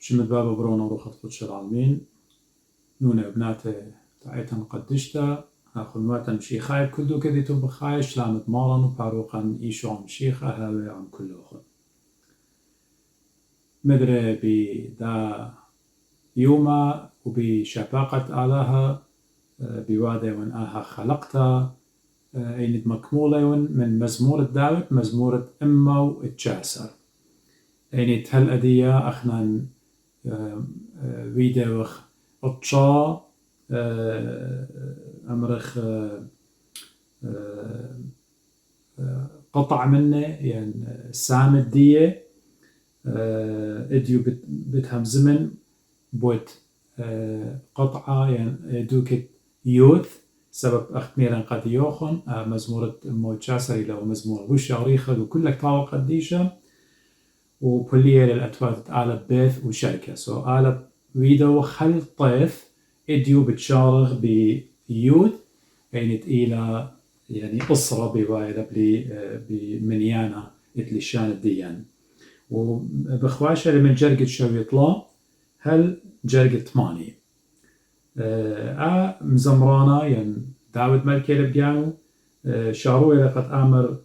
شمت بابا برونا وروخت قدش العالمين نونا بناته تعيتن قدشتا خدماتا مشيخاي كدو كذي تبخاي شلامت مارن وباروقا إيشو عن مشيخة هاوي عن كل أخر مدري بدا يوما وبشفاقة آلها بوادي ون آها خلقتا أينت مكمولة من مزمور داود مزمور إمو الجاسر أينت هل أدية أخنا ويدوخ أطشا أمرخ قطع منه يعني سامد دية اديو بتهم زمن بوت قطعة يعني دوكت يوث سبب أختميرا قد يوخن مزمورة موتشاسري لو مزمور وش عريخة وكل طاوة قديشة وبولية للأتوات آلة بيث وشركة آلة ويدو خل طيف اديو بتشارغ بيوث يعني إلى يعني أسرة بوايدة بمنيانا إتلشان الديان وبخواشة لمن جرقت شو يطلع هل جرقت ماني مزمرانا يعني داود ملكي لبيانو شاروي لقد آمر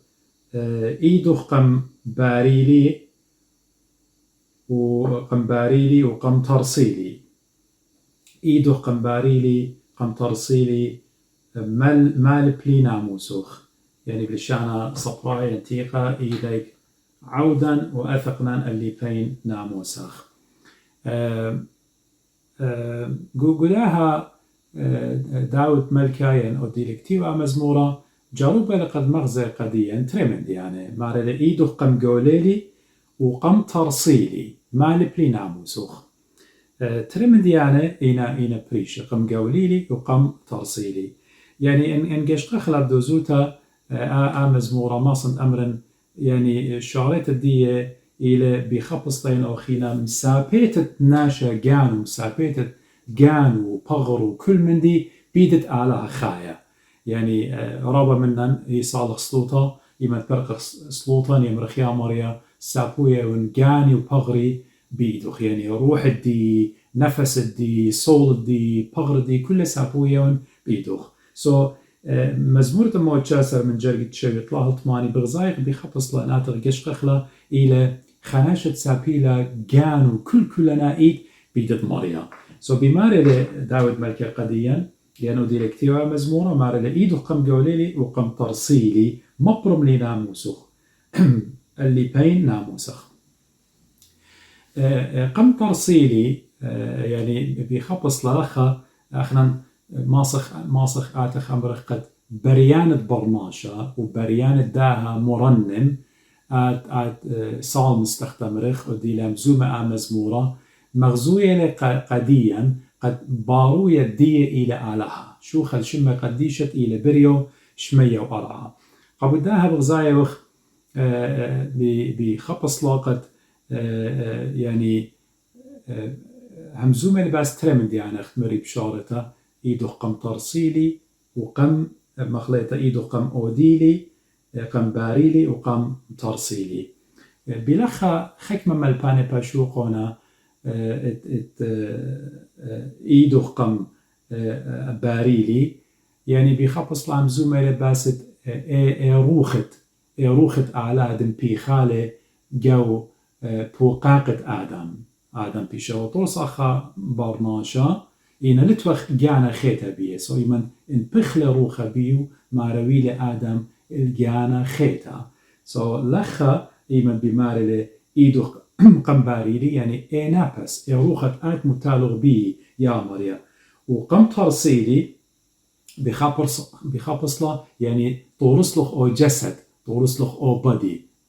إيدوخ قم باريلي وقم باريلي وقم ترصيلي إيدوخ قم باريلي قم ترصيلي مال بلي ناموسوخ يعني بلشانا صفراء ينتيقة إيديك عودا وأثقنا اللي بين ناموسخ قلاها داود ملكاين أو ديلكتيوا مزمورة جاروبة لقد مغزى قديا ترمند يعني مارل إيدو قم قوليلي وقم ترصيلي مال بلي ناموسوخ ترمند يعني إنا بريش قم قوليلي وقم ترصيلي يعني إن قشق خلاب دوزوتا مزمورة ما صند أمرا يعني شعريت الدية إلى بخبصتين أو خينا مسابيتت ناشا جانو مسابيتت جانو بغرو كل من دي بيدت آلها خايا يعني رابا منن يصالح سلوطة يمن فرق سلوطة يمرخيا مريا سابويا ونجاني وبغري بيدوخ يعني روح الدي نفس الدي صول الدي بغر الدي كل سابويا بيدوخ مزمورة موتشاسر من جرقت شو يطلع طماني بغزايق بخبص لأنات غيش قخلة إلى خناشة سابيلا جانو كلنا إيد بيدت مريا بماري داود ملكي قديا لأنه ديركتيوا مزمورة ماري لإيدو قم قوليلي وقم ترصيلي مبرم لي ناموسخ اللي بين ناموسخ قم ترصيلي يعني بخبص لرخة أخنا ماسخ آتخ أمرخ قد بريانة برناشة وبريانة داها مرنم صال مستخدم رخ ودي لمزومة مزمورة مغزوية قديا قد باروية الدية إلى آلها شو خل شمة قديشت إلى بريو شمية وأرعى قبل داها بغزاية وخ بخبص لاقت يعني همزومة لباس ترمد يعني اختمري بشارتها إيدو قم ترصيلي وقم مخليطة إيدو قم أوديلي قم باريلي وقم ترصيلي بلخا حكمة ملباني باشوقونا إيدو قم باريلي يعني بخبص لام زومة لباست روخت أعلى دم بيخالي جو بوقاقة آدم بيشو توصخا برناشا إن لتوخ جانا خيتا بيه إيمن إن بخل روخا بيو مارويل آدم الجانا خيتا لخا إيمن بمارل إيدو قمباريلي يعني نابس روخت آت متالغ بيه يا مريا وقم ترصيلي بخبصلا يعني طورسلخ أو جسد طورسلخ أو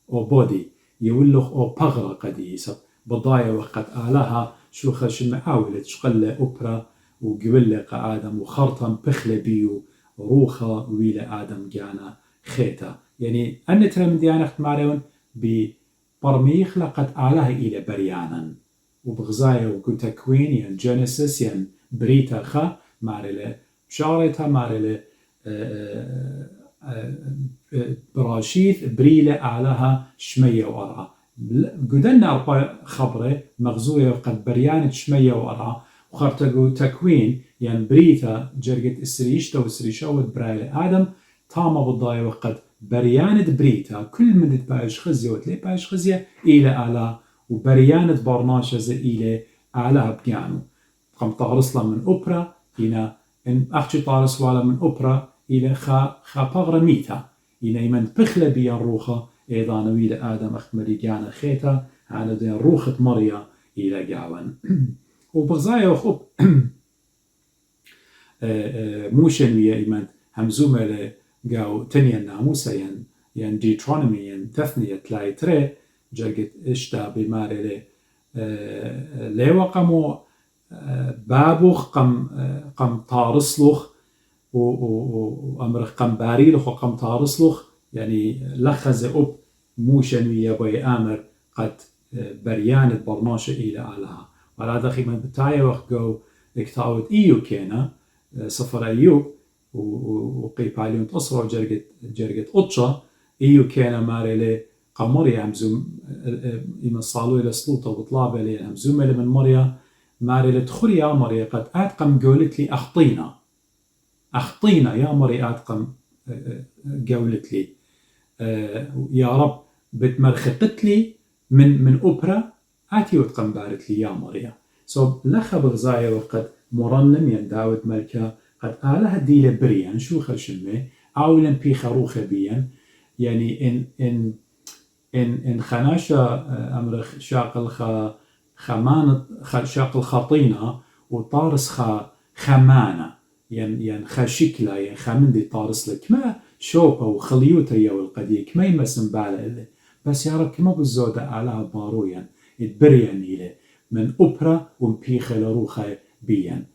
بودي يولخ أو بغرة قديسة بضايا وقت آلها شو خش المعاولة شقلة أوبرا وقبلة آدم وخرطم بخلة بيو روخة ويلة آدم جانا خيتا يعني أن ترى من ديانة اختماريون ببرميخ لقد آلها إلى بريانا وبغزايا وقلت تكوين يعني جينيسيس يعني بريتا خا مارلة شارتها مارلة براشيث بريلة آلها شمية وأرعى قدنا أربع خبرة مغزوية وقد بريانة شمية وأرعى وخرتقو تكوين يعني بريثا جرقت إسريشتا وإسريشاوت برايل آدم تاما بالضايا وقد بريانة بريتا كل من بايش خزية وتلي بايش خزية إلى آلا وبريانة برناشة إلى آلا بقيانو قم تغرسلا من أوبرا هنا إن أخشي طارس والا من أوبرا إلى خا بغرة ميتا إلى من بخلة بيان روخة إيضا نويل آدم أخمري جانا خيتا على دين روخة مريا إلى جاوان وبغزايا وخب موشن ويا إيمان همزومة لقاو تنيا ناموسا ين ديترونومي ين تثنية تلاي تري جاقت اشتا بماري ليوا قمو بابوخ قم طارسلوخ وأمرخ قم باريلوخ وقم طارسلوخ يعني لخز أب موشن ويا بي آمر قد بريانة برناشة إلى آلها وعلى دخي من بتاعي وقت قو اكتاوت إيو كينا سفر أيوب وقيب عليهم تصروا جرقت أطشا إيو كينا ماري لي قمريا همزوم إما صالو إلى سلوطة وطلابة لي همزوم إلى من مريا ماري لتخري يا مريا قد آتقم قولت لي أخطينا يا مريا آتقم قولت لي يا رب بتمرخقت لي من أوبرا آتي وتقم بارت لي يا مريا لخا بغزايا وقد مرنم ين داود ملكا قد آلها ديلة بريان شو خرشمه أولا بي خروخة بيان يعني إن خناشة أمرخ شاقل خمان شاقل خطينة وطارس خمانة ين خشكلة ين خمن دي طارس لك ما شوبة وخليوتا يو القديك ما يمسن باله بس يا رب كما بالزودة آلها بارويا يتبريان إليه من أوبرا ومبيخة لروخة بيان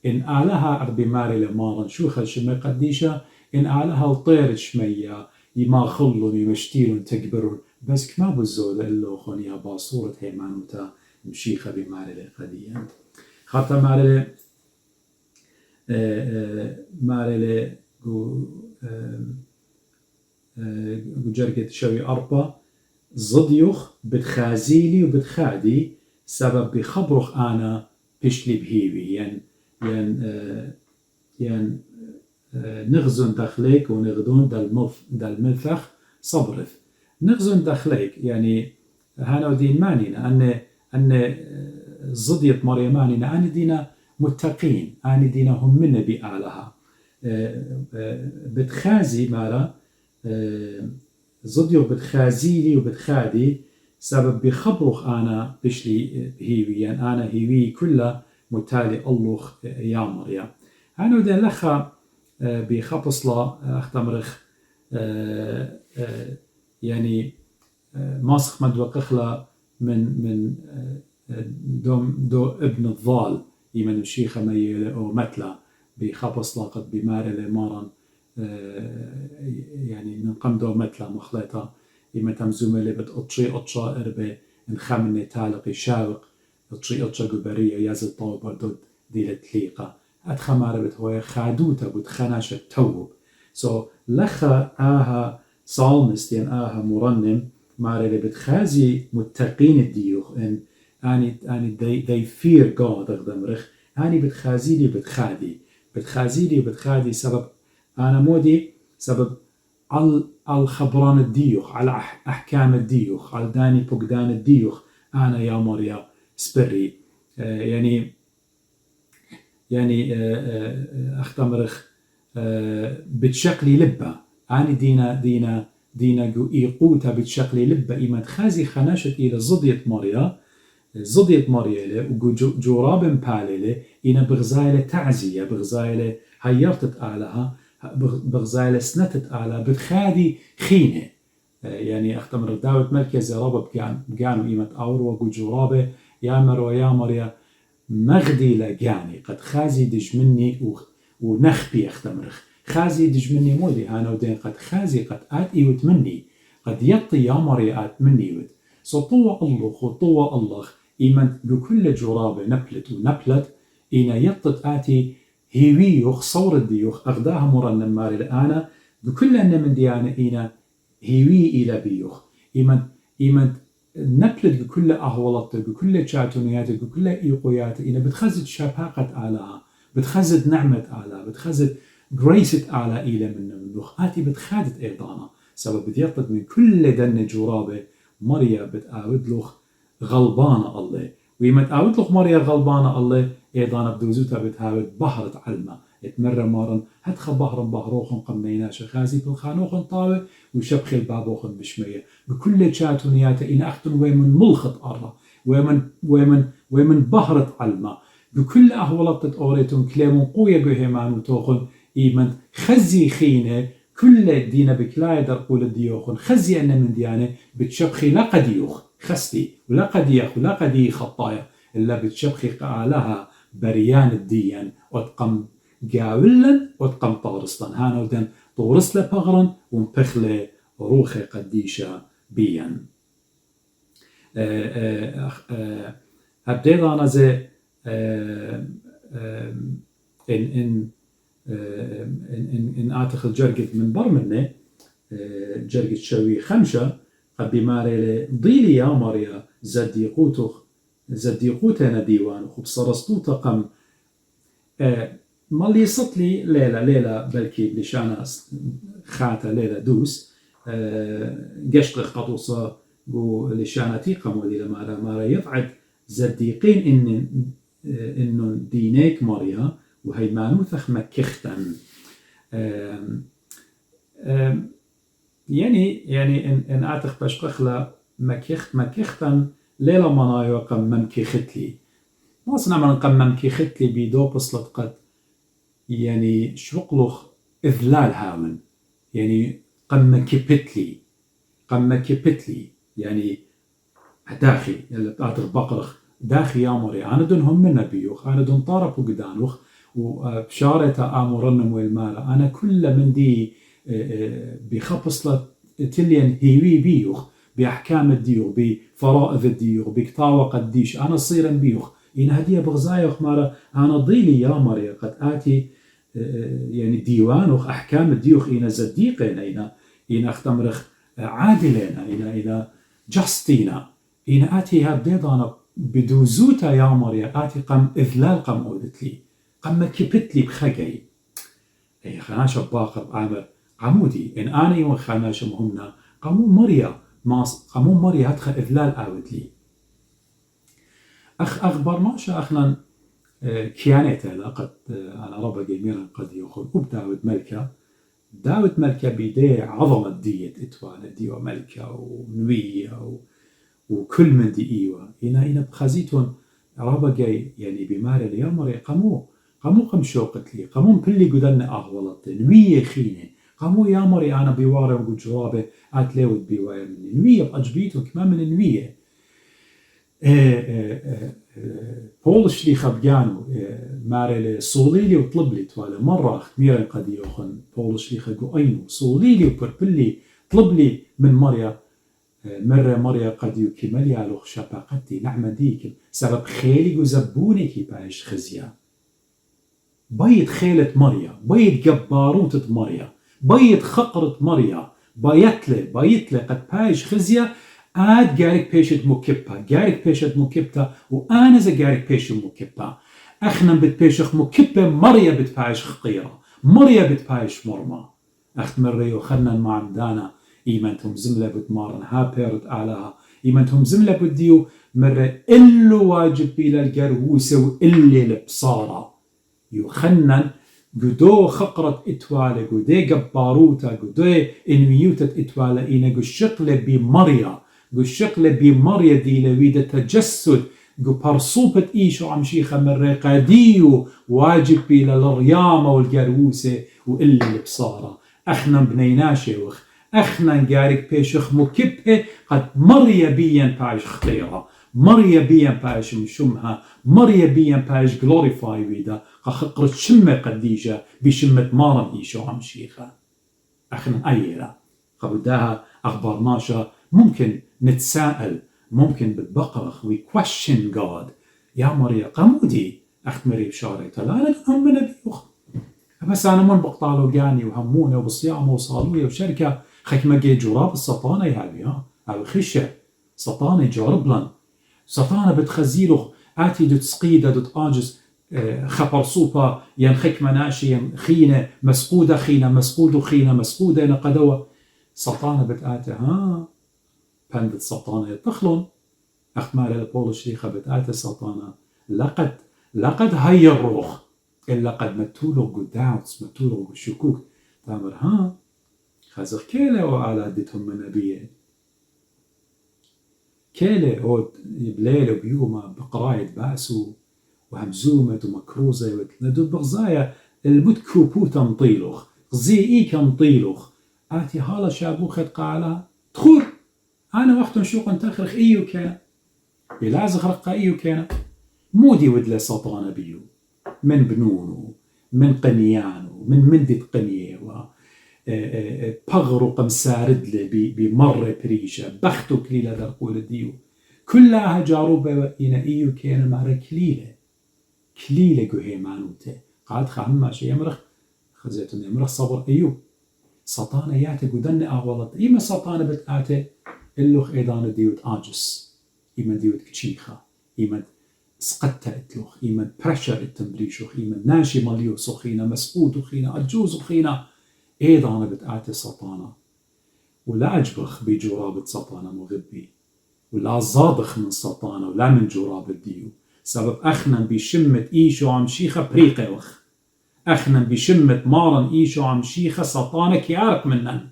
إن آلها أربي ماري لمارن شو خشمة قديشة إن آلها الطير شمية يما خلون يمشتيلون تكبرون بس كما بالزودة اللو خونيها باصورة هيمانوتا مشيخة بماري لقديا خاطر ماري لي جرقت شوي أربا زديوخ بتخازيلي وبتخادي سبب بخبرخ أنا بشلي بهيوي نغزون دخليك ونغدون دالملفخ صبرث نغزون دخليك يعني هانا ودين مانينا أن زديت مريم مانينا أنا دينا متقين أنا دينا هم من بآلها بتخازي مالا زديو بتخازيلي وبتخادي سبب بخبرخ أنا بشلي هيوي يعني أنا هيوي كلها متالي الله يا مريم أنا ودين لخا بخبصلا أختمرخ يعني ماسخ مدوقخلا من دو ابن الضال يمن الشيخة ميلة أو متلا بخبصلا قد بماري لمارن يعني من قمدو متلا مخلطة يمن تمزومة اللي بتقطشي قطشة إربي نخمني تالقي شاوق قطشي قطشة قبرية يزل طوبر دود دي لتليقة أتخمار بتهوي خادوتا بتخناشة توب لخا آها صالمست يعني آها مرنم ماري اللي بتخازي متقين الديوخ إن أني they fear God أخدمرخ أني بتخازي لي بتخادي سبب أنا مودي سبب على الخبران الديوخ على أحكام الديوخ على داني بقدان الديوخ أنا يا مريا سبري يعني أختمرخ بتشقلي لبة أنا دينا إيقوتا بتشقلي لبة إما تخازي خناشت إلى زضية مريا وجوراب باليلة إنا بغزايلة تعزية بغزايلة هيرتت آلها بغزايلة سنتت آلها بتخادي خينة يعني أختمر داود ملكي زرابة بقانو إيمة أور وجورابة يا مريا مغدي لجاني قد خازي دج مني ونخبي أختمرخ خازي دج مني مودي هانا ودين قد خازي قد آت إيوت مني قد يطي يا مريا آت مني إيوت طوى الله إيمان بكل جرابة نبلت إينا يطت آتي هيويوخ صور الديوخ أغداها مرنم ماري الآن بكل أن من ديانة إينا هيوي إلى بيوخ إيمان نبلد بكل أهولته بكل شاتونياته بكل إيقوياته إنه بتخزد شفاقة آلها بتخزد نعمة آلها بتخزد جريسة آلها إلى من آتي بتخادت أيضانا سبب بتيطد من كل دن جرابة مريا بتقاود لخ غلبانة الله ويما تقاود لخ مريا غلبانة الله أيضانا بدوزوتها بتهاود بحرة علمة اتمرى مارن هتخ بحروخن قميناش خازي بالخانوخن طاوة وشبخ البابوخن بشمية بكل شاتونياته إن أختن ويمن ملخط أرى ويمن بحرة علمة بكل أهولات أوريتون كلامون قوية بهمان وتوخن إيمن خزي خينة كل دينا بكلاي در قول الديوخن خزي أن من ديانة بتشبخي لا قديوخ خستي ولا قديخ ولا قدي خطايا إلا بتشبخي قالها بريان الديان وتقم جاولا وتقم طارستان هانو دن طورسلا بغرا ومبخلة روخي قديشة بيان هبدأ أنا زي إن آتخل جرقت من برمنة جرقت شوي خمشة قد بماري ضيلي يا ماريا زديقوتنا ديوان وخب صرستوتا قم مالي صتلي ليلة بلكي لشانا خاتا ليلة دوس قشق قطوصة قو لشانتي قمو لي لما يفعد زديقين إنه دينيك ماريا وهي مانوثخ مكختن يعني إن آتخ بشقخلا مكختن ليلة منايو قم ممكختلي ما صنع من قم ممكختلي بيدو بصلت قد يعني شوقلوخ إذلال هاون يعني قم مكبتلي يعني داخي اللي آتخ بقرخ داخي يا مري أنا دونهم من نبيوخ أنا دون طارب وقدانوخ وبشارة آمرنم والمالة أنا كل من دي بخبصلة تلين هيوي بيوخ بأحكام الديوخ بفرائض الديوخ بكتاوة قديش أنا صيرا بيوخ إن هدية بغزايوخ مارا أنا ضيلي يا مري قد آتي يعني ديوانوخ أحكام الديوخ إنا زديقين إنا اختمرخ عادلين إنا جاستينا إنا آتي هابديضانا بدوزوتا يا مريا آتي قم إذلال قم أودتلي قم كبتلي بخجي أي خناشة باقر عامر عمودي إن أنا يوم خناشة مهمنا قمو مريا هتخ إذلال أودتلي أخبر ماشا أخنا كيانيته لقد أنا ربا جميرا قد يخل داود ملكة بيدي عظمة دية إتوانا ديوة ملكة ونوية وكل من دي إيوة إنا بخزيتون رابا جاي يعني بماري اليامري قم شوقت لي قمو بلي قدلنا أغولت نوية خينة قمو يامري أنا بيواري وقود جرابة أتلاود بيواري مني نوية بأجبيتون كمان من نوية بولش لي خبجانو ماري صولي لي وطلب لي توالا مرة خميرا قد يوخن بولش لي خقو أينو صولي لي وبربلي طلب لي من مرة قد يكمل يا لوخ شفاقتي نعمة ديك سبب خيلي وزبوني كي بايش خزيا بيت خيلة مريا بيت جباروتة مريا بيت خقرة مريا بيتلي قد بايش خزيا آد جارك بيشت مكبة وأنا زي جارك بيش مكبة أخنا بتبيشخ مكبة مريا بتبايش خقيرة مريا بتبايش مرمى أخت مريو خلنا مع عمدانا إيمانتهم زملة بتمارن هابيرت علىها إيمانتهم زملة بديو مرة إلو واجب إلى الجروسة وإلي البصارة يخنن قدو خقرة إتوالة قدو جباروتا قدو إنويوتة إتوالة إينا قو الشقلة بمريا دي لويدة تجسد قو برصوبة إيشو عمشيخة مرة قديو واجب إلى الريامة والجروسة وإلي البصارة أخنا بنيناشيوخ أخنا جارك بيشخ مكبه قد مريا بيان بايش خطيرة مريا بيان بايش مشمها مريا بيان بايش glorify ويدا خقرت شمة قديجة بشمة مارن إيشو عمشيخة أخنا أيلا قبداها أخبار ماشا ممكن نتساءل ممكن بتبقرخ we question God يا مريا قمودي أخت مريا بشاريتا لا أنا هم من بيوخ بس أنا من بقطالو جاني وهموني وبصيامه وصالوية وشركة خك ما جي جراب السطانة يهابي أو خشة سطانة جاربلن سطانة بتخزيلو آتي دوت سقيدة دوت آجز خبر صوبا ينخك مناشي خينة مسقودة خينة مسقودة خينة مسقودة نقدوة سطانة بتآتي بندت سطانة تخلون أخمال البولش ليخة بتآتي سطانة لقد هي الروخ إلا قد متولو قداوتس متولو شكوك تامر خزر كيلة وعلى ديتهم من نبيه كيلة أو بليل وبيومة بقرايد باسو وهمزومة ومكروزة وندو بغزايا البتكو بوتا مطيلوخ غزي إيكا مطيلوخ آتي هالا شابوخت قالا تخور أنا وقت نشوق تخرخ إيو كان بلازخ رقا إيو كان مودي ودلا سطانة بيو من بنونو من قنيانو من مندد قنيه بغرو قمسارد بمر بريشة بختو كليلة درقول ديو كلها جاروبة إنا إيو كان مارا كليلة قهي مانوته قاد خهما شي يمرخ خزيتون يمرخ صبر أيو سطانة ياتي قدن أغلط إيما سطانة بتآتي اللوخ إيضان ديوت آجس إيما ديوت كتشيخة إيما سقطة اتلوخ إيما برشر التمريشوخ إيما ناشي مليو سخينة مسقوط خينة أجوز خينة إيضا بتآتي سطانة ولا أجبخ بجرابة سطانة مغبي ولا زادخ من سطانة ولا من جرابة ديو سبب أخنا بشمة إيشو عم شيخة بريقة وخ أخنا بشمة مارن إيشو عم شيخة سطانة كيارك منن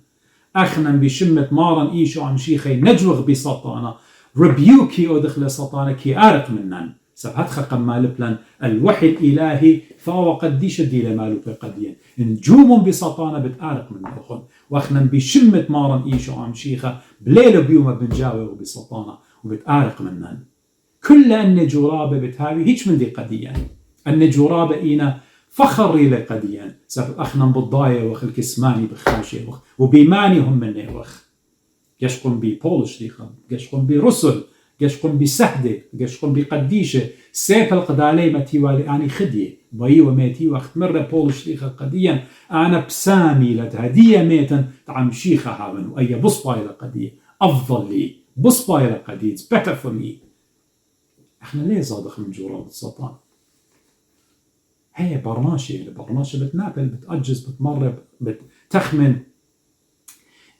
أخنا بشمة مارن إيشو عم شيخة نجوغ بسطانة ربيوكي أدخل سطانة كيارك منن سبحت قمال بلان الوحي الإلهي فهو قديش الديلة مالو بقديا نجوم بسطانة بتعارك من أخن وأخنا بشمة مارن إيشو عم شيخة بليل بيوم بنجاوه بسطانة وبتعارك منن كل أن جرابة بتهاوي هيش من دي قديا أن جرابة إينا فخري لقديا سبب أخنا بالضاية وخ الكسماني بخاشي وخ وبيماني هم مني وخ يشقم ببولش ديخا يشقم برسل قشقم بسهدة قشقم بقديشة سيب القدالي متيوالي أني خدية بايوة ميتي وقت مرة بولش ليخا قديا أنا بسامي لتهدية ميتا تعم شيخة هاون وأي بصباي لقدية أفضل لي بصباي لقدية it's better for me إحنا ليه صادخ من جوراب السطان هي برناشة بتنابل بتأجز بتمرب بتخمن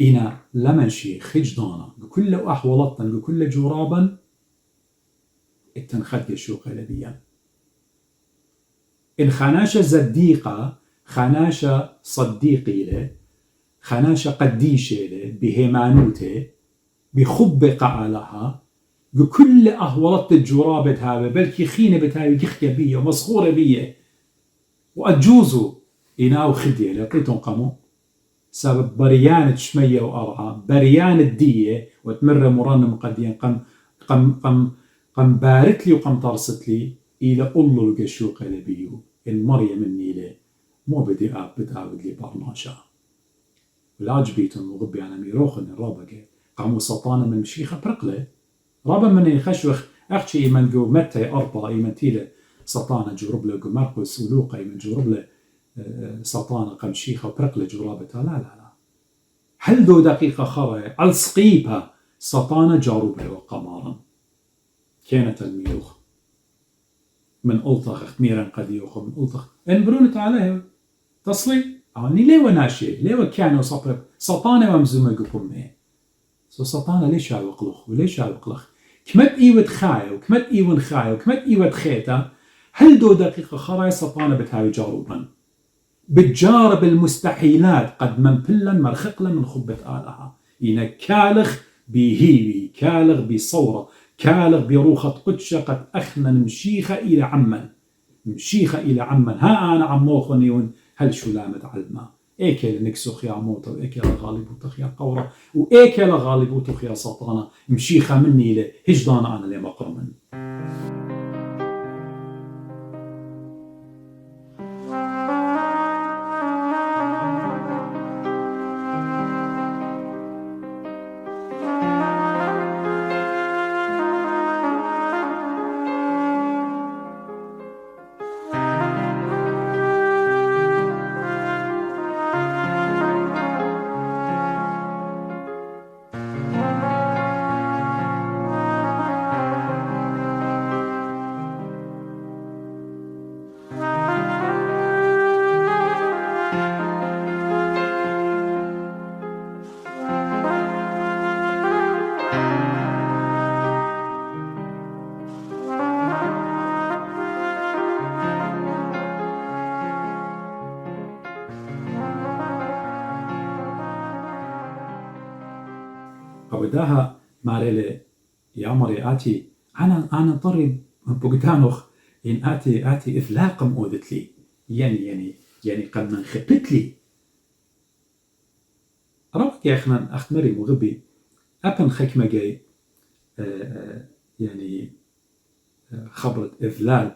إنا لمنشي خجدانا بكل أحوالتا بكل جرابا التنخد يشوق لديا إن خناشة زديقة خناشة صديقي له خناشة قديشة له بهيمانوته بخبق علىها بكل أحوالات الجرابة هذا بلكي خينة بتهاوي جخية بيه ومصخورة بيه وأجوزوا إناو خدية لقيتهم قاموا سبب بريان شمية وأرعى بريان الدية وتمر مرنم قديا قم بارت لي وقم ترست لي إلى أولو القشوق لبيو المريم النيلة مو بدي بتعود لي برناشا ولا جبيتهم وغبي أنا ميروخن الرابقة قاموا سطانا من مشيخة برقلة رابا من يخشوخ أخشي من جو متى أربا إيمن تيلة سطانا جرب له جو مرقس ولوقا إيمن جرب له سطانة قمشيخة وبرقلة جرابتها لا هل دو دقيقة خرى السقيبها سطانة جاروبة وقمارا كانت الميوخ من ألطخ اختميرا قد يوخ من ألطخ انبرونت عليه تصلي عني ليه ناشي ليه كانوا صبر سطانة ومزومة قبومه سطانة ليش هاوقلخ وليش هاوقلخ كمت إيوة خاية وكمت إيوة خاية وكمت إيوة خيتا هل دو دقيقة خرى سطانة بتهاوي جاروبا بتجارب المستحيلات قد منبلا مرخقلا من خبة آلها إن كالخ بهيوي كالخ بصورة كالخ بروخة قدشة قد أخنا مشيخة إلى عمن ها أنا عموخنيون هل شلامة علما إيكل نكسوخ يا موتا وإيكل غالبوتخ يا قورة وإيكل غالبوتخ يا سطانة مشيخة مني لهجدان أنا لمقرمن قوداها ماريلي يا مري آتي أنا طري بقدانوخ إن آتي إثلاقم أودت لي يعني قد من خبت لي رأيك يا أخت مري مغبي أبن خكمة جاي يعني خبرت إذلال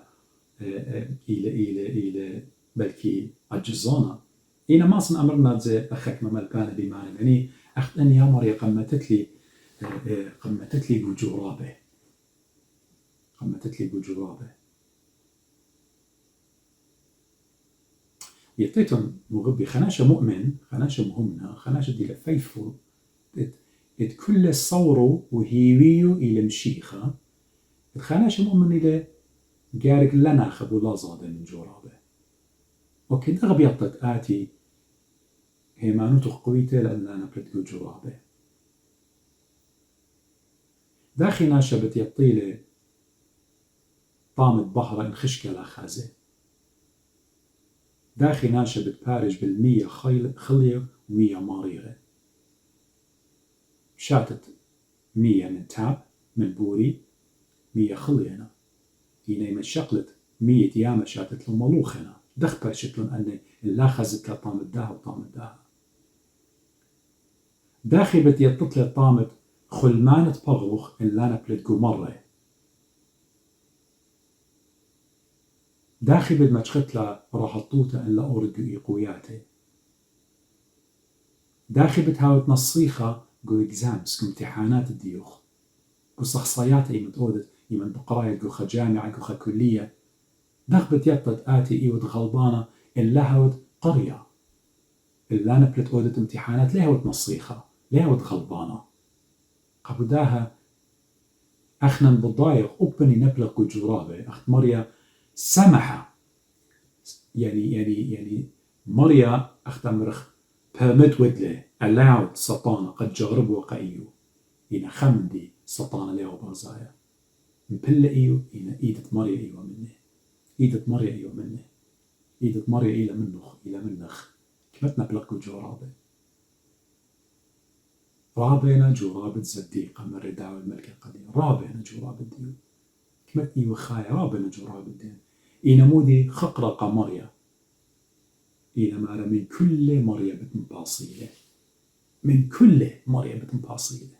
إلى بلكي أجزانا إنا ما صن أمرنا زي أخك ملكانة بمعنى يعني أخت أن يا مري قمتت لي بجرابه يطيتن مغبي خناشة مؤمن خناشة مهمنا خناشة دي لفيفو كل الصورو وهيويو إلى مشيخة خناشة مؤمن إلى جارك لنا خبولا زاد من جرابه وكده غبيطت آتي هيمانو تقويته لأن أنا بلتقو جرابه داخي ناشا بتيطيله طامت بحرة إن خشكة لا خازة داخي ناشا بتبارج بالمية خلية ومية ماريغة شاتت 100 من تاب من بوري 100 خلينا هنا من شقلت 100 ياما شاتت له ملوخنا دخ برشتلون أن اللا خزت لطام الداها وطام الداها داخي بتيطت لي طامت خلمانة بغلوخ إن لا نبلتقو مرة داخي بد ما تشخت لا راحطوتا إن لا أورقو إيقوياتي داخي بتهاوت نصيخة جو إكزامس جو امتحانات الديوخ جو صخصيات إيمت أودت إيمن بقراية جو خا جامعة جو خا كلية داخ بتيطت آتي إيوت غلبانة إن لهاوت قرية إلا نبلت أودت امتحانات لهاوت نصيخة لهاوت غلبانة قبداها أخنا بضايق أبني نبلغ جو جرابة أخت مريا سمحة يعني مريا أخت أمرخ permit ودله allowed سطانة قد جغرب وقايو إنا خمدي سطانة ليه بغزايا مبلا إيو إنا إيدة مريا إيو منه إيدة مريا إيو منه إيدة مريا إلى منخ كمتنا بلقو جرابة رابينا جرابة زديقة من رداوي الملك القديم رابينا جرابة ديو كمت إيو خايا رابينا جرابة ديو إنا مودي خقرق مريا إنا مارا من كل مريا بتنباصيلة من كل مريا بتنباصيلة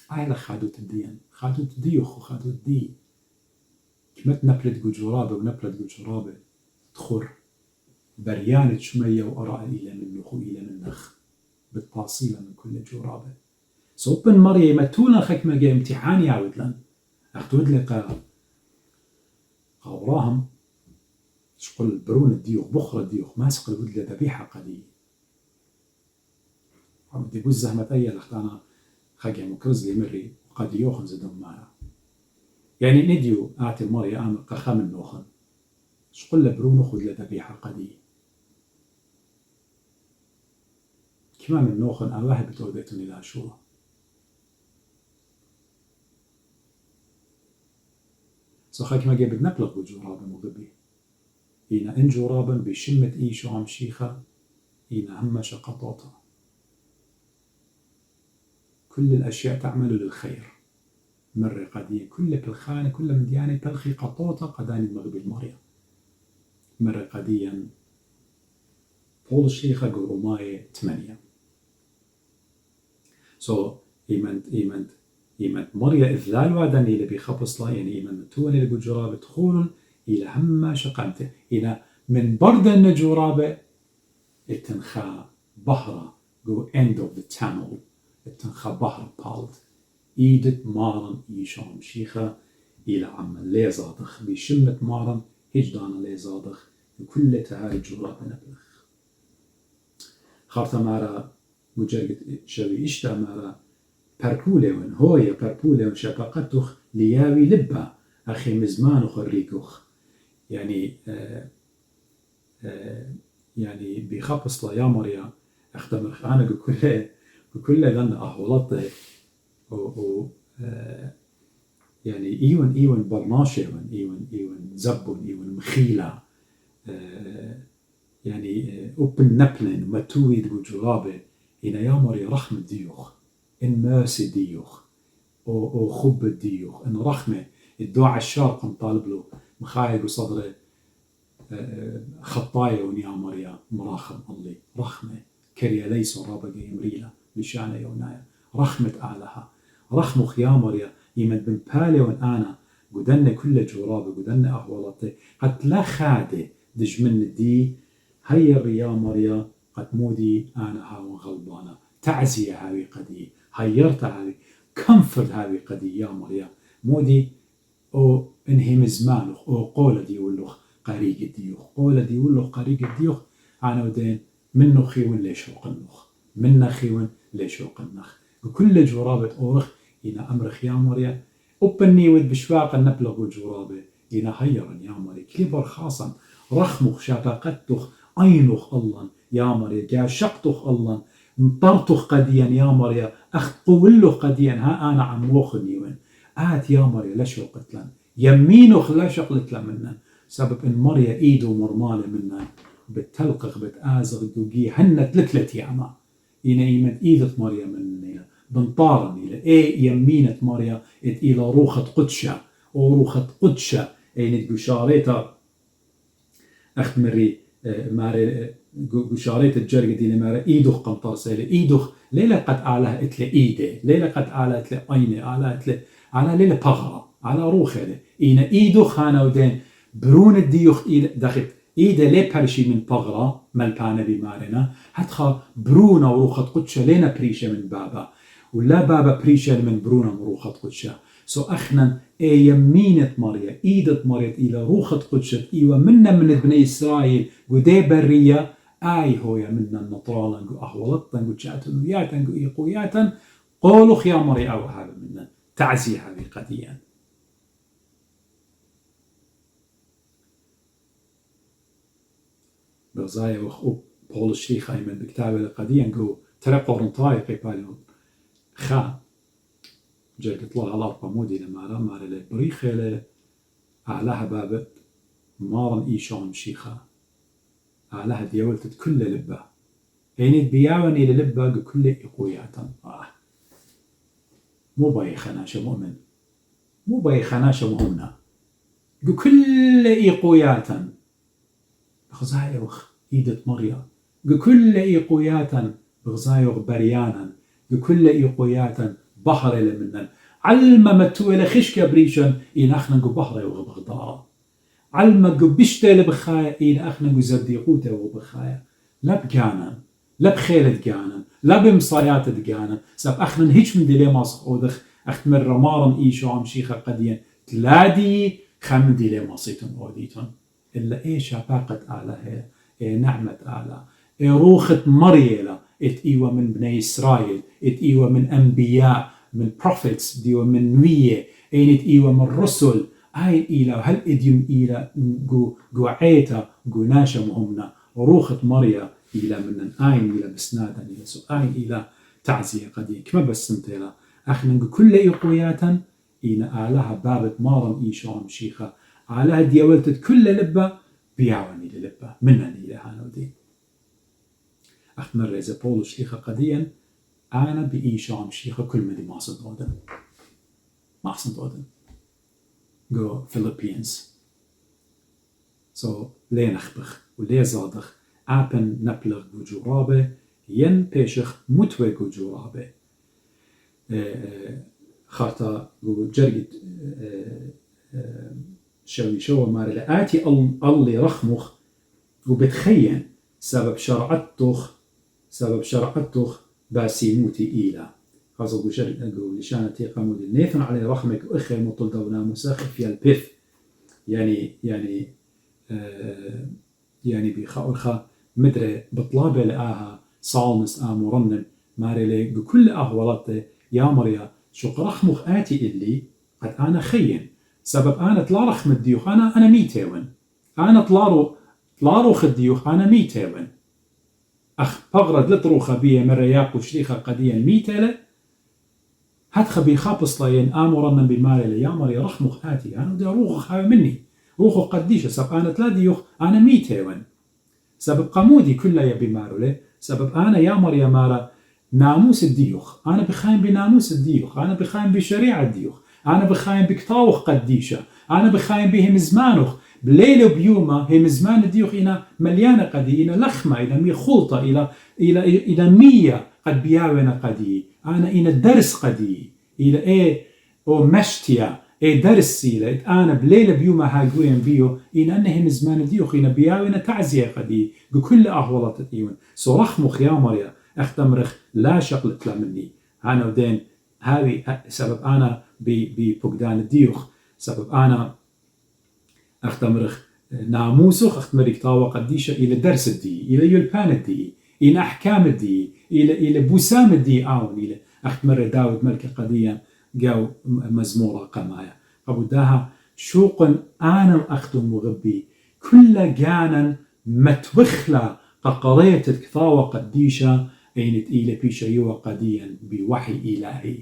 عيلا خادوت الدين خادوت ديوخ وخادوت دي كمت نبلت جو جرابة ونبلت جو جرابة تخر بريانة شمية وأراء إلى منخ وإلى منخ بتباصيلة من كل جرابة صوبن مريا يمتونا خكمة جاي امتحان يعود لن أخدود لقاء قوراهم شقل برون الديوخ بخرة الديوخ ماسق الودلة ذبيحة قدية عمدي بوز زهمة أيا لختانا خاقيا مكرز لي مري وقد يوخن زدهم معنا يعني نديو آتي المريا آمر قخا من نوخن شقل برون خذ لذبيحة قدية كما من نوخن الله بتوديتني لا شو صخاك ما جاب نبلغ بجرابة مغبي إنا إن جرابا بشمة إيشو عم شيخة إنا هم شقطوطة كل الأشياء تعمل للخير مرة قدية كل بالخانة كل من ديانة تلخي قطوطة قداني المغبي المريا مرة قديا طول الشيخة قروماية 8 إيمانت مريا إذلال وادني اللي بيخبص لا يعني إيمان متوني اللي بجرابة تخول إلى هم شقمته إلى من برد النجورابة التنخى بحرة go end of the tunnel التنخى بحر بالت إيدت مارن إيشام شيخة إلى عم ليزادخ بشمة مارن هجدان ليزادخ كل تهاي جرابة نبلخ خارطة مارا مجرد شوي إشتا مارا بربوليون هوية بربوليون شبقتخ لياوي لبا أخي مزمان وخريكوخ يعني يعني بيخبص لا يا مريا أختمر أنا بكل لأن أهولته و يعني إيون برناشة إيون زبون إيون مخيلة يعني أوبن نبلن متويد بجرابة هنا يا مريا رحمة ديوخ إن ماسي ديوخ أو خب الديوخ إن رخمة الدعاء الشارق طالب له مخايق وصدره خطايا ونيا مريا مراخم الله رخمة كريا ليس رابق يمريلا بشانة يونايا رخمة آلها رخمخ يا مريا يمد بن بالي وان أنا قدنا كل جرابة قدنا أهولتي قد لا خادة دج من دي هيا يا مريا قد مودي أنا هاو غلبانة تعزية هاوي قدي هيرت هاوي كمفرد هاوي قدي يا مريا مودي أو إنهي مزمانخ أو قولة ديولوخ قريق ديوخ قولة ديولوخ قريق ديوخ أنا ودين منو خيون ليش وقنخ منا خيون ليش وقنخ وكل جرابة أورخ إنا أمرخ يا مريا أبني ود بشواق النبلغ جرابة إنا هيرن يا مريا كليبر خاصا رخمخ شاقتخ أينخ الله يا مريا جا شقتخ الله انطرتخ قديا يا مريا أخطولخ قديا ها أنا عم وخني وين آت يا مريا لشو قتلن يمينخ لشو قتلن منا سبب إن مريا إيدو مرمالة منا بتلقخ بتآزغ دوقي هنت لتلت ياما إنا إيمت إيدت مريا مننا بنطارن إلى إيه يمينة مريا إلى روخة قدشة أو روخة قدشة أين تقشاريتا أخت مري ماري قشاريت الجرق دي ماري إيدوخ قمطار سيلي إيدوخ ليلة قد أعلى إتلي إيدي ليلة قد أعلى إتلي أيني أعلى إتلي على ليلة بغرة على روخة لي إينا إيدوخ هانا ودين برون الديوخ داخل إيدا لي برشي من بغرة ملبانة بمارنا هتخا برونا وروخة قدشة لينا بريشة من بابا ولا بابا بريشة من برونا وروخة قدشة سو أخنا يمينة مريا إيدة مريا إلى روخة قدشة إيوة منا من بني إسرائيل ودي برية آي هويا منا النطرالا نقو أهولطا نقو جاتن وياتا نقو إيقوياتا قولوخ يا مريا أو هذا منا تعزي هذه قديا بغزايا وخو بول الشيخ أيمن بكتابة القديم نقو ترى قرنطاي قيباليون خا جرقت الله على القمودي لما رمى لبريخة أعلاها بابت مارن إيشون شيخا أعلاها ديولتت كل لبة يعني بياوني للبة كل إقوياتا مو باي خناشة مؤمن مو باي خناشة مهمنا كل إقوياتا بغزايا وخ إيدة مريا كل إقوياتا بغزايا وخ بريانا كل إقوياتا بحر لمنن علما متو إلى خشكة بريشن إن أخنا نقو بحر وغبغضاء علما نقو بشتة لبخايا إن أخنا نقو زبديقوتة وغبخايا لا بجانا لا بخيلة جانا لا بمصايات جانا سب أخنا نهيش من ديلي ماسخ أودخ أخت من رمارن إيشو عم شيخة قديا تلادي خم ديلي ماسيتون أوديتون إلا إيه شفاقة آلها إيه نعمة آلها إيه روخة مريلة إتقيوة من بني إسرائيل إتقيوة من أنبياء من prophets ديوة من نوية إين إتقيوة من رسل أين إلى هل إديم إلى جو عيتا جو ناشا مهمنا وروخة مريا إلى من أين إلى بسنادا إلى سؤال إلى تعزية قديم كما بسمت إلى أخنا كل إقوياتا إن آلها بابت مارم إيشام شيخة آلها ديولتت كل لبة بيعوني للبة منن إلى هانودي أخت مرة إذا بولو شيخة قديا أنا بإيشام شيخة كل مدي ما أصد أودن ما أصد أودن جو فيلبينز ليه نخبخ وليه زادخ أبن نبلغ جورابة ين بيشخ متوى جورابة خاطا جرقت شو ماري لآتي اللي رخمخ وبتخين سبب شرعتخ باسيموتي إيلا خاصة بشرق لشانتي قامود النيثن على رحمك أخي مطل دونا مساخر في البث يعني بخاورخا مدري بطلابة لآها صالنس مرنم ماري لي بكل أهولته يا مريا شو رخمخ آتي إلي قد أنا خين سبب أنا تلا رخم الديوخ أنا ميتاون أنا تلارو خديوخ أنا ميتاون أخ بغرد لطروخة بيه مرة ياقو شريخة قديا ميتالة هاتخ بيخابص لين آمرنا بمالي يا مري رخمخ آتي أنا دي روخ هاي مني روخ قديشة سبب أنا تلا ديوخ أنا ميتاون سبب قمودي كلها يا بمارو لي سبب أنا يا مريا مارا ناموس الديوخ، أنا بخاين بناموس الديوخ، أنا بخاين بشريعة الديوخ، أنا بخاين بكتاوخ قديشة، أنا بخاين بهم زمانوخ بليل وبيومه هم زمان الديوخ إنا مليانة قدي، إنا لخمة، إنا مي خلطة، إلى مية قد بياونا قدي، أنا إنا درس قدي، إلى إيه أو مشتيا إيه درس إلى أنا بليل بيومه هاجوين بيو إن أنهم زمان الديوخ إنا بياونا تعزية قدي بكل أهولة الديون صرخ مخ يا مريا أختمرخ لا شغلت مني أنا ودين هذه سبب أنا بفقدان الديوخ سبب أنا أختمرخ ناموسخ أختمرك طاوة قديشة إلى درس الدي إلى يلبان الدي إلى أحكام الدي إلى بوسام الدي آون إلى أختمر داود ملك قديا جاو مزمورة قمايا قبوداها شوق أنا أختم مغبي كل جانا متوخلة قريت كثاوة قديشة أينت إلى بيشا يوا قديا بوحي إلهي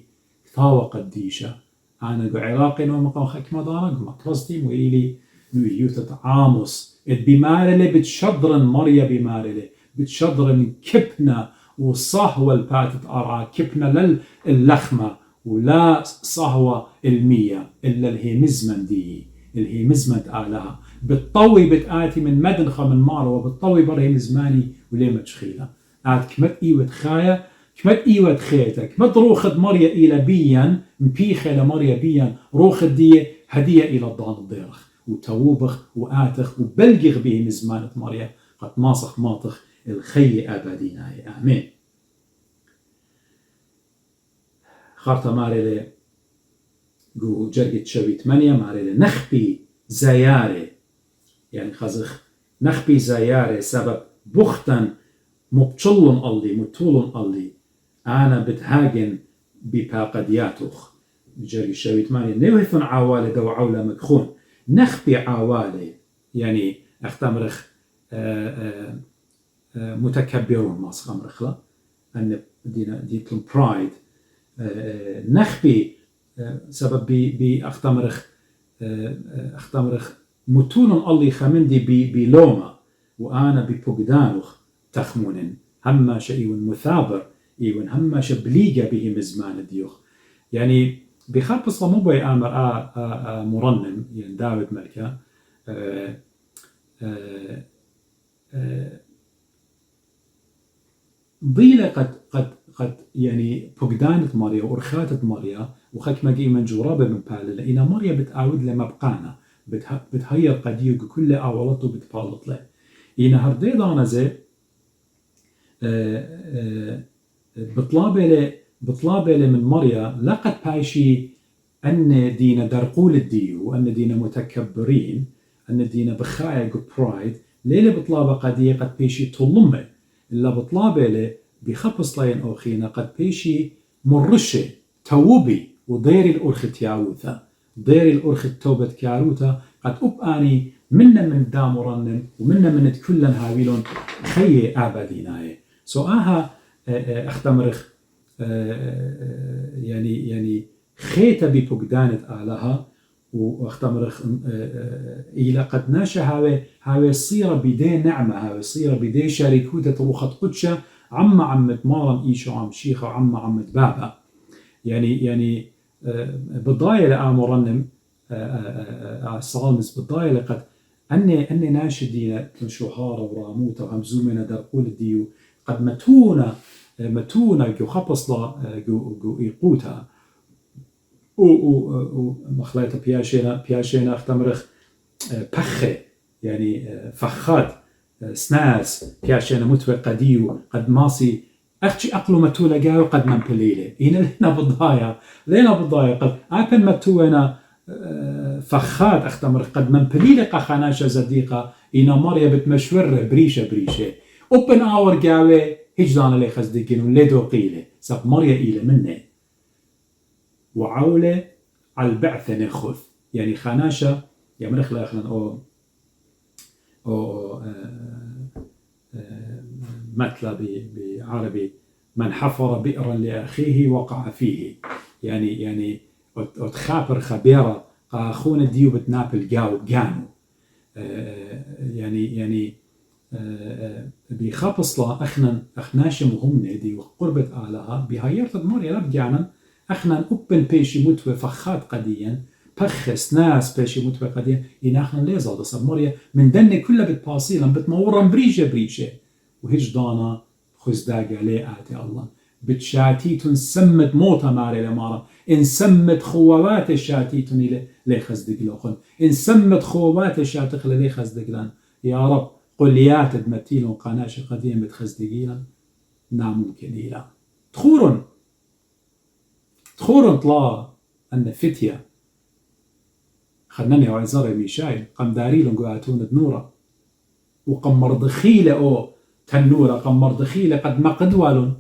كثاوة قديشة أنا بعراقي ومقام خكمة دارك ما قصدي وإلي نويوتة عاموس بمارلة بتشدرن مريا بمارلة بتشدرن كبنة وصهوة الباتت أرى كبنة للخمة ولا صهوة المية إلا الهيمزمن دي الهيمزمن آلها بالطوي بتآتي من مدنخة من مارو وبالطوي برهم زماني وليه متشخيلة آت كمت إيوة خايا كمت إيوة خيتا كمت روخد مريا إلى بيا مبيخة لمريا بيا روخد دي هدية إلى الضان الضيرخ وتووبخ وآتخ وبلغغ بهم زمانة مريا قد ماسخ ماطخ الخي أبدينا آمين خارطة ماريلي جو جرقت شوي 8 ماريلي نخبي زياري يعني خزخ نخبي زياري سبب بختن مبتشلن الله متولن الله أنا بتهاجن بباقدياتوخ جرقت شوي 8 نوهفن عوالي دو عولة مكخون نخبي عوالي يعني اختمرخ متكبرون ماسخ أمرخلا أن ديتلون برايد نخبي سبب أختمرخ متون الله خمندي بلومة وأنا بفقدانوخ تخمون هما شيء مثابر إيون هما شبليجة بهم زمان الديوخ يعني بخلف مو أمر مرنم يعني داود ملكة ضيلة قد يعني فقدانة مريا وأرخاتة مريا وخك مجيء من جرابة من بالله لأن مريا بتعود لما بقانا بتهير قديق كل أولته بتفالط له إن هرديضانا زي بطلابة من مريا لقد بايشي أن دينا درقول الديو وأن دينا متكبرين أن دينا بخايق برايد ليلة بطلابة قدية قد بيشي طلمة إلا بطلابة بخبص لين أوخينا قد بيشي مرشة توبي ودير الأرخ تياروثة دير الأرخ توبة كاروثة قد أبقاني منا من دامرنن ومنا من تكلن هاويلون خي أبديناي سؤالها اختمرخ يعني خيتا بفقدانة آلها واختمرخ إلى قد ناشا هاوي الصيرة بدي نعمة هاوي الصيرة بدي شريكوتة روخت قدشة عمت مارن إيشو عم شيخة عمت بابا يعني بالضاية لآمرنم الصالمس بالضاية لقد أني ناشدين شهارة وراموتة وهمزومنا درقول الديو قد متونا جو خبصلا جو إيقوتها ومخليطة بياشينا اختمرخ بخة يعني فخات سناس بياشينا متوى قديو قد ماسي أختي أقلو متولا جاو قد منبليلة إنا لينا بالضايا قد أبن متونا فخات اختمرخ قد منبليلة قخاناشا زديقة إنا مريا بتمشور بريشة أبن آور جاوي هجدان اللي خزديكين وليدو قيلة سب مريا إلى منه وعولة على البعثة نخذ يعني خاناشة يمرخ لأخنا أو مثل بعربي من حفر بئرا لأخيه وقع فيه يعني وتخابر خبيرة أخونا ديو بتنابل جانو يعني بخبصلا أخناشم هم دي وقربة آلها بهايرت موريا لبجانا أخنا أبن بيشي متوى فخات قديا بخس ناس بيشي متوى قديا إن أخنا ليزا دصب موريا من دني كلها بتباصيلا بتمورا بريشة وهيج دانا خزداقة لي آتي الله بتشاتيتون سمت موتا ماري لمارا إن سمت خوابات الشاتيتون لي خزدق لوخن إن سمت خوابات الشاتق لي خزدق لان يا رب قليات دمتيلون قناش قديم بتخزدقيلا ممكن إلا تخورن طلا أن فتية خلناني وعزاري ميشايل قم داريلون قواتون دنورا وقم مرضخيلة أو تنورة قم مرضخيلة قد ما قدوالون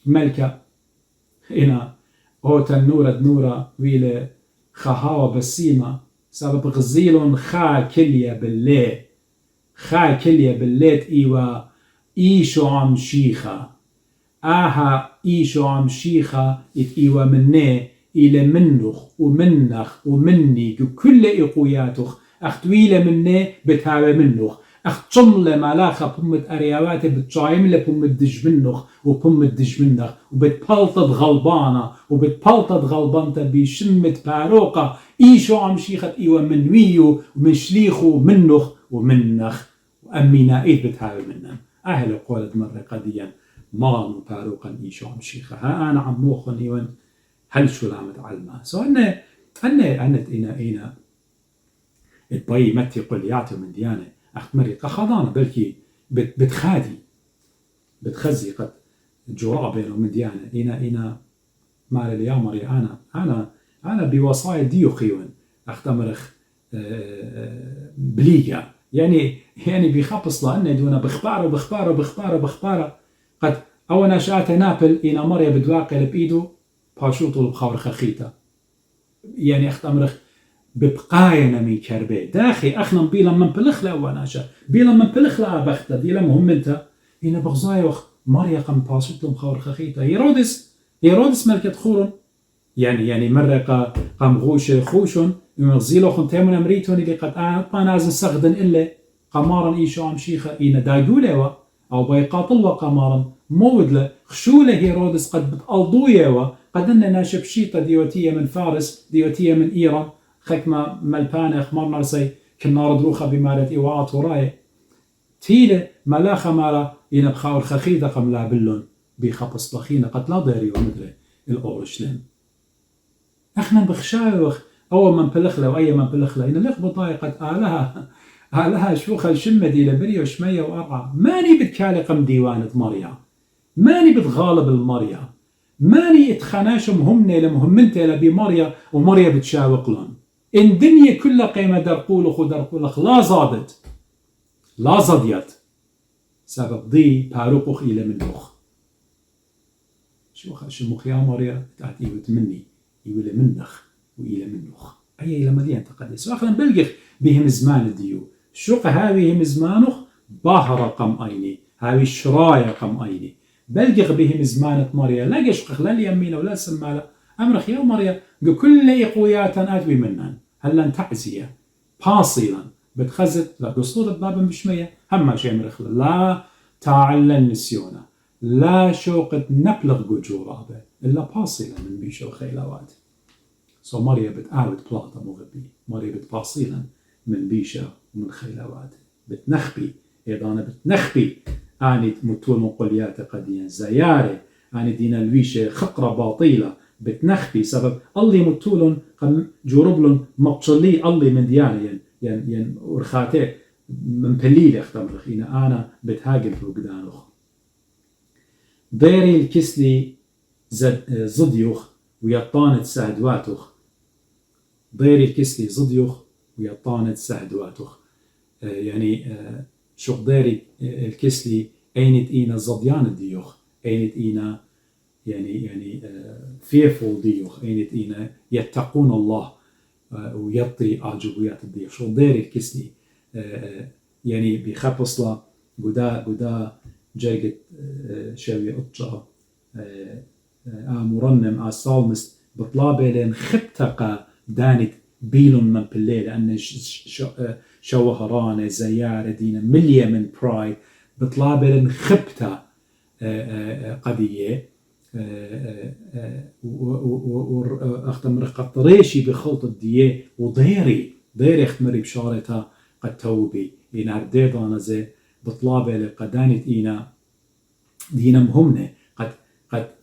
ملكة هنا أو تنورة دنورة ويلة خهاوة بسيمة سبب غزيلون خا كلية بالليت إيوا إيشو عم شيخة آها إيشو عم شيخة إيوا مني إلى منخ ومنخ ومني كل إقوياتخ أختويلة مني بتهاوى منخ أختشملة ملاخة بمت أرياواتي بتشايملة بمت دجمنخ وبمت دجمنخ وبتبلطد غلبانة وبتبلطد غلبانة بشمت باروقة إيشو عم شيخة إيوا منويو ومن شليخو منخ ومنخ وأمينا إيد بتهاوى منن أهل قولت مرة قديا مانو باروقا إيشو عم شيخة ها أنا عم موخن إيوان هل شو لعمت علمها سو أنا إنا الباي متي قل يعطي من ديانة أخت مريت قخضانة بلكي بتخزي قد جراء بينه من ديانة إنا مال اليامري أنا بوصايا ديو خيون أخت مرخ بليغا يعني بخبص لأنه دونا بخبارة قد أولا شاءت نابل إنا مريا بدواقل بإيدو باشوطو البخور خخيطة يعني أخت مرخ ببقاينا من كربي داخي أخنا بيلا من بلخلا وناشا بيلا من بلخلا بختا ديلا مهمنتا هنا بغزاي وخ ماريا قم باشوطو البخور خخيطة هيرودس ملكة خورن يعني مرة قام خوشن يمغزيلو خنتيمون أمريتون اللي قد أطانازن سغدن إلا قمارا إيشو عم شيخة إينا داقوليوا أو بيقاطلوا قمارا مودلة خشولة هيرودس قد بتقلضويوا قد أننا ناشب شيطة ديوتية من فارس ديوتية من إيران خكما ملبانة أخمار مرسي كنا ردروخة بمارة إيواعات وراي تيلة ملاخة مارا إينا بخاور خخيدة قم لا بلون بخبص بخينة قد لا داري ومدري الأورشلين احنا بخشاوخ أول من بلخله وأي من بلخله إن لخ بطايقة آلها شوخ الشمة دي لبري وشمية وأرعى ماني بتكالقم ديوانة مريا ماني بتغالب المريا ماني اتخناشم همني لمهمنتي لبي مريا ومريا بتشاوق لهم إن دنيا كلها قيمة درقولخ لا زاديت سبب ضي باروقخ إلى منوخ شوخ الشموخ يا مريا تأتي وتمني يولي منخ وإلى منوخ أي إلى مدينة تقدس وأخلا بلغخ بهم زمان الديو شوق هاوي هم زمانخ باهرة قم أيني هاوي شرايا قم أيني بلغخ بهم زمانة مريا لا يشقخ لا اليمين ولا السمالة أمرخ يا مريا كل إقويات أدوي منن هلا تعزية باصلا بتخزت لا قصود بابا بشمية هما شيء مرخ لا تعلن نسيونه لا شوقت نبلغ جورابه إلا باصلا من بيشو خيلوات سو مريا بتقاود بلاطة مغبي مريا بتباصيلا من بيشة ومن خيلوات بتنخبي إيضانا بتنخبي آني متول مقوليات قديا زيارة آني دينا الويشة خقرة باطيلة بتنخبي سبب الله متولن جوربلن مقصلي الله من ديانا ين ورخاتي من بليل اختمرخ أنا بتهاجم في وقدانوخ ديري الكسلي زديوخ ويطانت سهدواتوخ ضيري الكسلي زديوخ ويطانت سهدواتوخ يعني شوق ديري الكسلي أينت إينا زديان ديوخ أينت إينا يعني فيفول ديوخ أينت إينا يتقون الله ويطي أعجبيات الديوخ شوق ديري الكسلي يعني بخبصلا بدا جايقت شوي أطشا مرنم أصالمست بطلابة لين خبتقى دانت بيلون من بالليل لأن شوهرانة زيارة دينا مليا من براي بطلابل خبتا قضية واختمر قطريشي بخلط الديه وضيري اختمري بشارتها قد توبي إنا رديضانا زي بطلابل قدانت إينا دينا مهمنا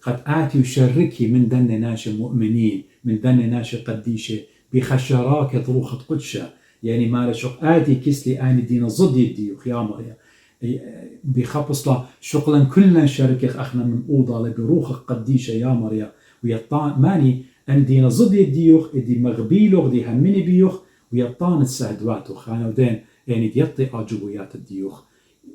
قد آتي وشركي من دن ناش مؤمنين من دن ناش قديشة بخشراك روخة قدشة يعني ما لشق آتي كسلي آني دينا ضد الديوخ يا مريا بخبصلا شغلا كلنا شركة أخنا من أوضة بروخة قديشة يا مريا ويطان ماني أن دينا ضد الديوخ دي مغبيلوغ دي همني بيوخ ويطان السهدواتو خانا ودين يعني ديطي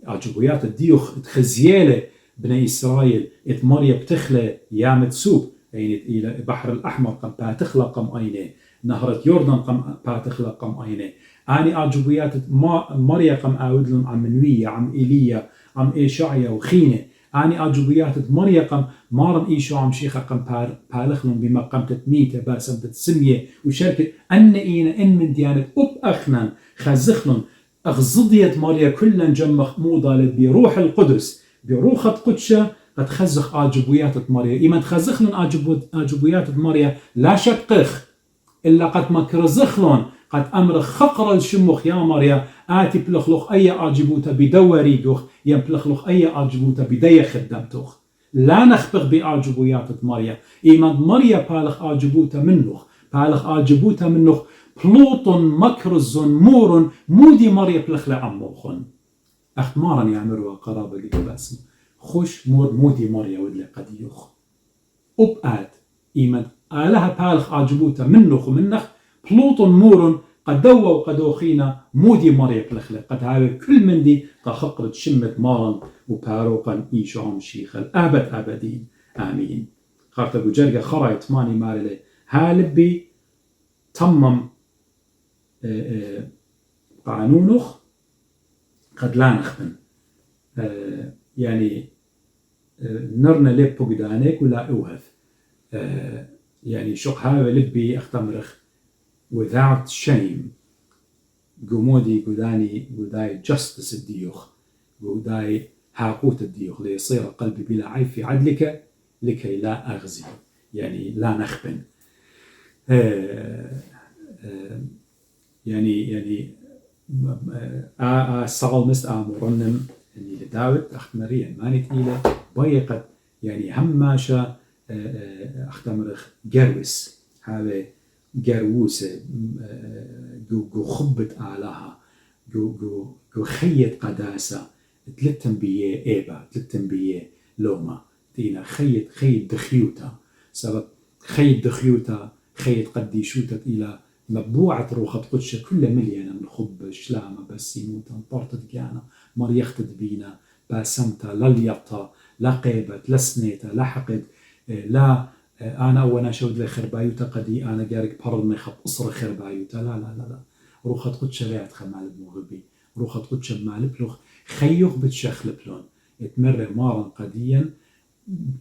عجبويات الديوخ تخزيالة بني إسرائيل مريا بتخلى يا متسوب يعني إلى بحر الأحمر قم باتخلى قم أينه نهر يوردان قم باتخلى قم أينه أني عجبويات مريا قم أودلن عم منوية عم إيليا عم إيشعيا وخينة أني عجبويات مريا قم مارن إيشو عم شيخة قم بالخلن بما قم تتميته باسم تتسمية وشركة أن إينا إن من ديانة أخنان خزخلن أغزضيت مريا كلن جمخ موضة بروح القدس بروخة قدشة قد خزخ عجبويات مريا إيمان تخزخلن عجبويات مريا لا شقخ إلا قد مكرزخلن قد أمر خقر الشمخ يا مريا آتي بلخلخ أي عجبوتا بدوري دوخ ين بلخلخ أي عجبوتا بدي خدمتوخ لا نخبخ بعجبويات مريا إيمان مريا بالخ عجبوتا منخ بلوط مكرز مور مودي مريا بلخلة عموخن أختمارا يعمروا قرابة لي باسم خوش مور مودي مريا ودلي قد يوخ أبقات إيمان آلها بالخ عجبوتا منخ ومنخ بلوط مور قد دوا وقدوخينا مودي مريا بلخلة قد هاوي كل من دي تخقرت شمت مارا وباروقا إيشو عم شيخ الأبد أبدين آمين خارتا بجرقة خرايت ماني مارلي هالبي تمم قانونخ قد لا نخبن يعني نرنا لب قدانك ولا أوهث يعني شق هاوي لبي أختمرخ without shame قمودي قداي justice الديوخ قداي حاقوت الديوخ ليصير قلبي بلا عيب في عدلك لكي لا أغزي يعني لا نخبن يعني الصالمست مرنم يعني لداود أختمريا ماني تقيلة بيقت يعني هماشا أختمرخ جروس هذا جروسة جو خبت آلها جو خيط قداسة تلتم بيه إيبا تلتم بيه لوما تينا خيط دخيوتا سبب خيط دخيوتا خيط قديشوتا إلى مبوعة روخة قدشة كل مليانة من خب شلامة بس يموتا طرطت جانا مريختت بينا باسمتا لليطا لا قيبت لا سنيتا لا حقد لا أنا أولا شود لي خربايوتا قدي أنا جارك برمي خب أسر خربايوتا لا روخة قدشة لا يتخمال بمغبي روخة قدشة بمالب لوخ خيوخ بتشخلبلون اتمر مارا قديا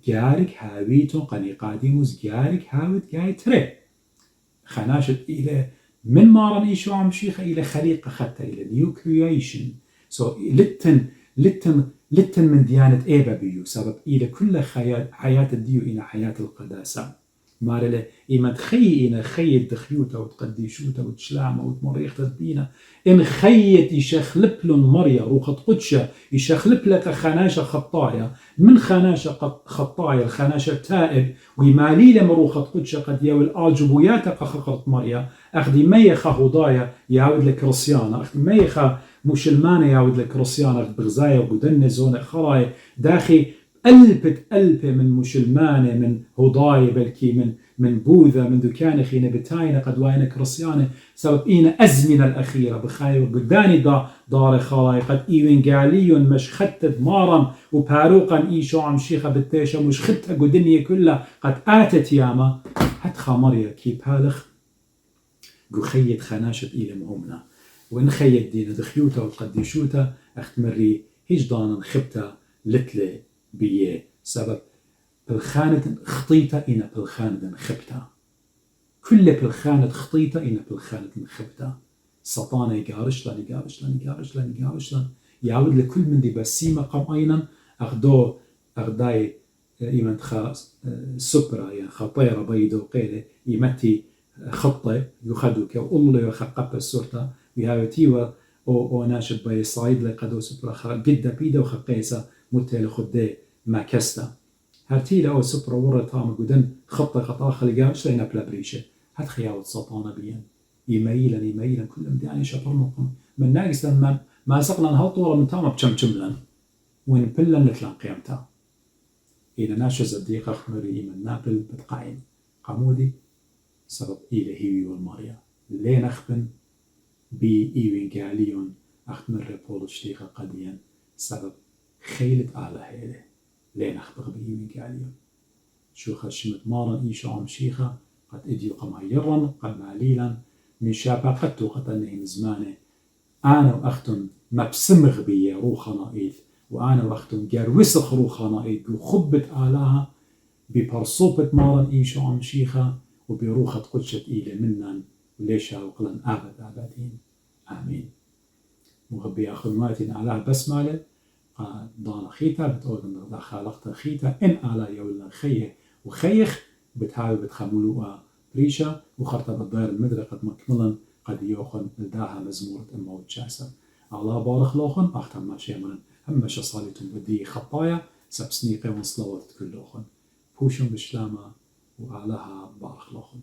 جارك هاويتو قني قاديموز جارك هاوت جاي تري خناشت إلى من مارن إيشو عم شيخة إلى خليقة خطة إلى new creation so لتن من ديانة إيبا بيو سبب إلى كل حياة الديو إلى حياة القداسة مارله إما تخيي إنا خيت دخيوتا وتقديشوتا وتشلامة وتمريختا بينا إن خيت يشخلبلن مريا روخة قدشة يشخلبلك خناشة خطايا من خناشة خطايا الخناشة تائب ويمالي لمروخة قدشة قد ياول آجبوياتك خقرت مريا أخدي ميخا هضايا يعود لك رسيانة أخدي ميخا مشلمانة يعود لك رسيانة بغزايا وقدن زونة خراي داخي ألبة من مشلمانة من هضايا بلكي من بوذا من دكان خينا بتاينة قد واينا كرسيانة سبب إينا أزمنة الأخيرة بخايو قداني دار خلاي قد إيوين قاليون مش خدت مارا وباروقا إيشو عم شيخة بالتيشة مش خدتها قدنيا كلها قد آتت ياما هتخا مريا كي بالخ قو خيت خناشت إلى مهمنا وإن خيت دينا دخيوتا وقديشوتا أختمري هيج دانا خبتا لتلي بيه سبب بالخانة خطيتا إنا بالخانة خبتا كل بالخانة خطيطة إن بالخانة مخبتة سطانة يقارش لن يعود لكل من دي بسيمة قم أيضا أغداي إيمان خا سبرا يعني خطيرة بيدو قيلة إيمتي خطة يخدوك والله يخقب السورة بهاوتي او ناشد بي صعيد لقدو سبرا جدا بيدا وخقيسة متى خدي ما كستا هرتي لو سبرا ورا تام جدن خطة قطع خلقا شلينا بلا بريشة هات خياوت سطانة بيان يميلا كل مداني شطر مقام من ناقص لما ما سقنا نهطورة من تام بشمشملا وين بلا نتلان قيمتها إذا ناشز الدقيقة خمري من نابل بتقاين قامودي سبب إلهي والماريا ليه نخبن بي إيوين قاليون أخمر بولو شتيقة قديا سبب خيلة آله هيله ليه نخبغ بي إيوين قاليون شو خشمت مارا إيشو عم شيخة قد إديو قم هيرا قد معليلا من شابا قد توقت أنهم زمانه أنا وأختن مبسمغ بي روخنا إيث وأنا وأختن جاروسخ روخنا إيث بخبت آلها ببرصوبة مارا إيشو عم شيخة وبروخة قدشت إيلي منن وليش وقلن أبدين آمين مغبي أخواتنا على بسمالة ضانا خيتا بتقول إن خالقت خيتا إن على يولنا خيه وخيخ بتحاول بتخملوها ريشة وخرطة بالضير المدرة قد مكملا قد يوخن لداها مزمورة الموت شاسة على بارخ لوخن أختم ما شيمنا همش صالتم بدي خطايا سبسنيقة وصلوات كل لوخن بوشن بشلامة وعلىها بارخ لوخن